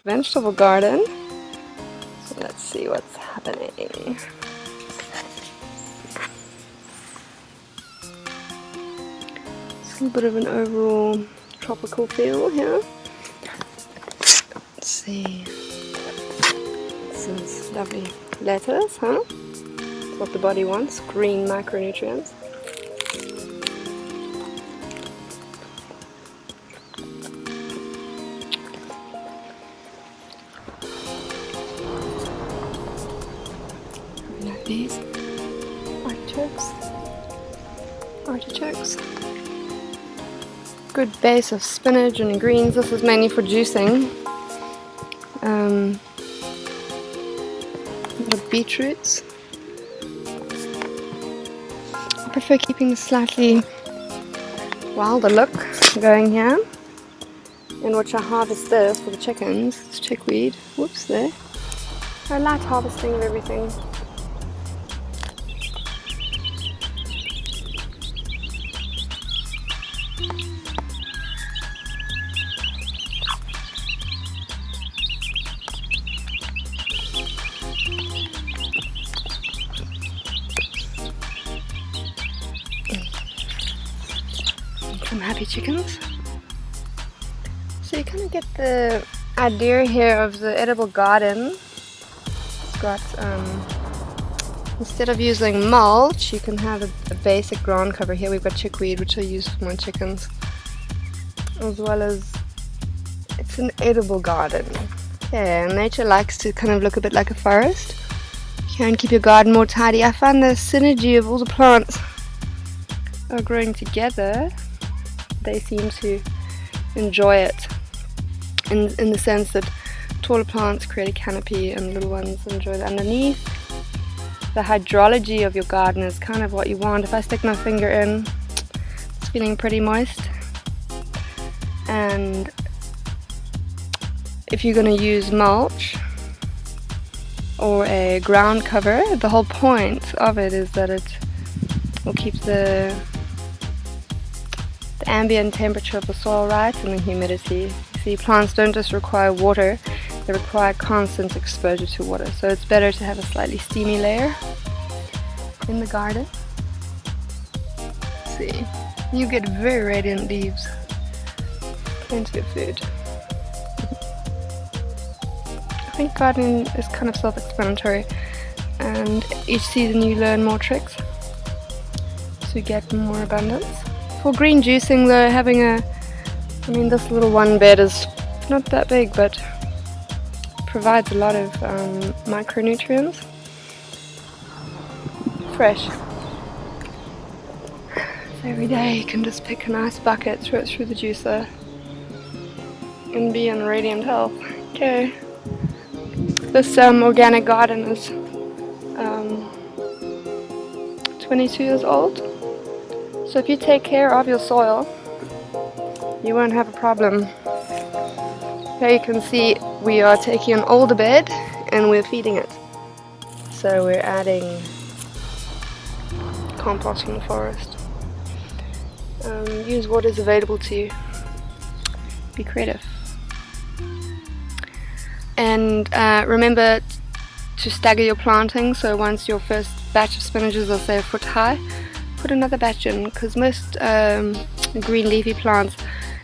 vegetable garden. So let's see what's happening. It's a bit of an overall tropical feel here. Let's see. This is lovely lettuce, huh? It's what the body wants, green micronutrients. These artichokes. Good base of spinach and greens. This is mainly for juicing. Little beetroots. I prefer keeping the slightly wilder look going here. In which I harvest this for the chickens. It's chickweed. Whoops, there. I like harvesting of everything. Some happy chickens. So you kind of get the idea here of the edible garden. It's got, instead of using mulch, you can have a basic ground cover. Here we've got chickweed, which I use for my chickens, as well as it's an edible garden. Yeah, nature likes to kind of look a bit like a forest. You can keep your garden more tidy. I find the synergy of all the plants are growing together. They seem to enjoy it in the sense that taller plants create a canopy and little ones enjoy it underneath. The hydrology of your garden is kind of what you want. If I stick my finger in, it's feeling pretty moist. And if you're going to use mulch or a ground cover, the whole point of it is that it will keep the ambient temperature of the soil right and the humidity. You see, plants don't just require water, they require constant exposure to water. So it's better to have a slightly steamy layer in the garden. See, you get very radiant leaves. Plenty of food. I think gardening is kind of self-explanatory, and each season you learn more tricks to get more abundance. For green juicing though, having this little one bed is not that big, but provides a lot of micronutrients. Fresh. So every day you can just pick a nice bucket, throw it through the juicer, and be in radiant health. Okay. This organic garden is 22 years old. So if you take care of your soil, you won't have a problem. Here you can see we are taking an older bed and we're feeding it. So we're adding compost from the forest. Use what is available to you. Be creative. And remember to stagger your planting. So once your first batch of spinaches are say a foot high, put another batch in, because most green leafy plants,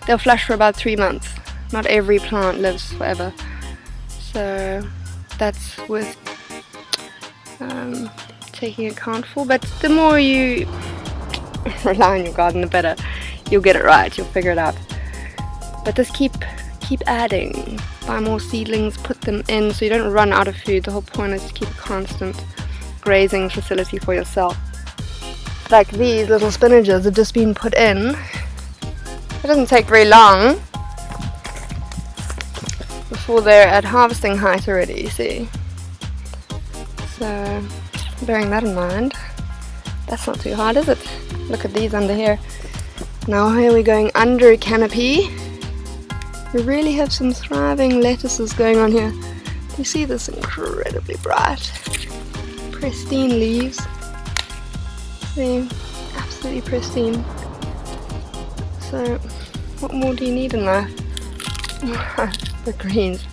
they'll flush for about 3 months. Not every plant lives forever, so that's worth taking account for. But the more you rely on your garden, the better. You'll get it right, you'll figure it out. But just keep adding. Buy more seedlings, put them in so you don't run out of food. The whole point is to keep a constant grazing facility for yourself. Like these little spinaches have just been put in. It doesn't take very long before they're at harvesting height already, you see. So, bearing that in mind, that's not too hard, is it? Look at these under here. Now here we're going under a canopy. We really have some thriving lettuces going on here. You see this incredibly bright, pristine leaves. See, absolutely pristine. So, what more do you need in life? The greens.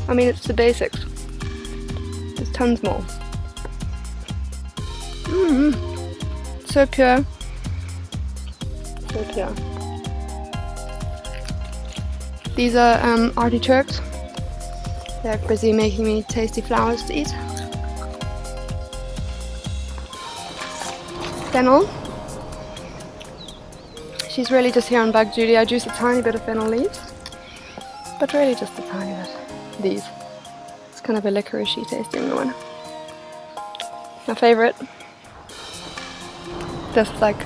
I mean, it's the basics. There's tons more. So pure. So pure. These are artichokes. They're busy making me tasty flowers to eat. Fennel. She's really just here on bug duty. I juice a tiny bit of fennel leaves, but really just a tiny bit. These. It's kind of a licoricey tasting one. My favourite. This is like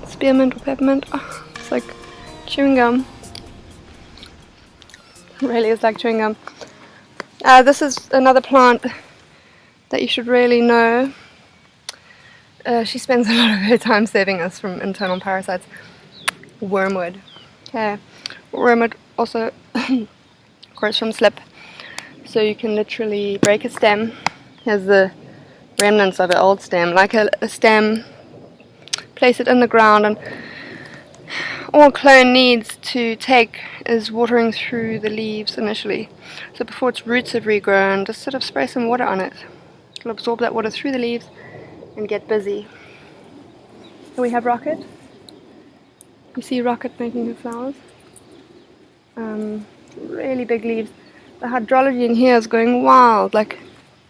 spearmint or peppermint. Oh, it's like chewing gum. It really is like chewing gum. This is another plant that you should really know. She spends a lot of her time saving us from internal parasites. Wormwood. Okay. Wormwood also grows from slip. So you can literally break a stem. Here's the remnants of an old stem. Like a stem, place it in the ground, and all clone needs to take is watering through the leaves initially. So before its roots have regrown, just sort of spray some water on it. It'll absorb that water through the leaves and get busy. Here we have Rocket. You see Rocket making her flowers. Really big leaves. The hydrology in here is going wild. Like,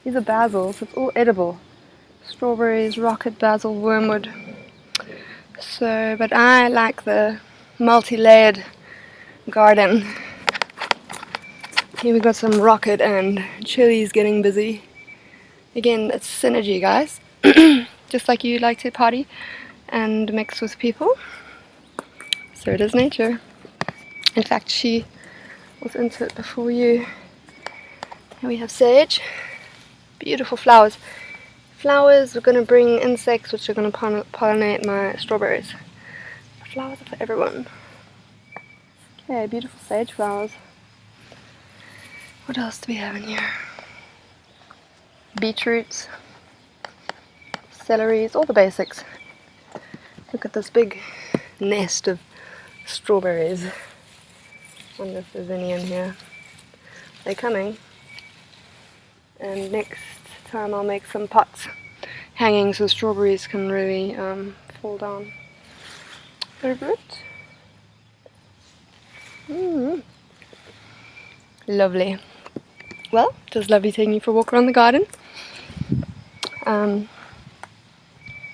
these are basil, so it's all edible. Strawberries, Rocket, basil, wormwood. So, but I like the multi-layered garden. Here we got some Rocket and chilies getting busy. Again, it's synergy, guys. Just like you like to party and mix with people, so does nature. In fact, she was into it before you. Here we have sage. Beautiful flowers. Flowers are going to bring insects which are going to pollinate my strawberries. Flowers are for everyone. Okay, beautiful sage flowers. What else do we have in here? Beetroots, celeries, all the basics. Look at this big nest of strawberries. Wonder if there's any in here. They're coming. And next time I'll make some pots hanging so strawberries can really fall down. Very good. Lovely. Well, just lovely taking you for a walk around the garden.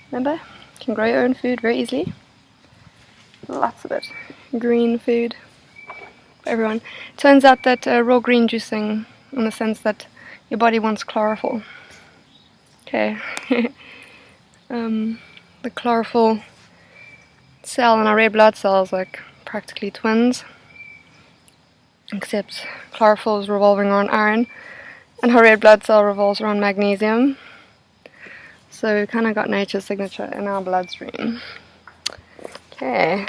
Remember, you can grow your own food very easily. Lots of it. Green food for everyone. Turns out that raw green juicing, in the sense that your body wants chlorophyll. Okay. The chlorophyll cell and our red blood cells are like practically twins, except chlorophyll is revolving around iron and her red blood cell revolves around magnesium. So we kind of got nature's signature in our bloodstream. Okay,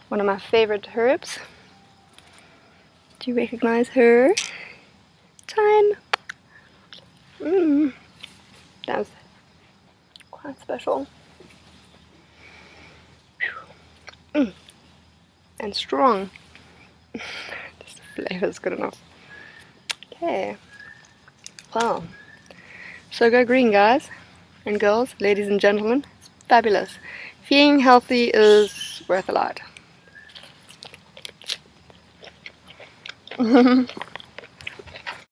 one of my favorite herbs. Do you recognize her? Thyme. That was quite special. And strong. Just the flavor is good enough. Okay. Well, so go green, guys and girls, ladies and gentlemen. It's fabulous. Feeling healthy is worth a lot.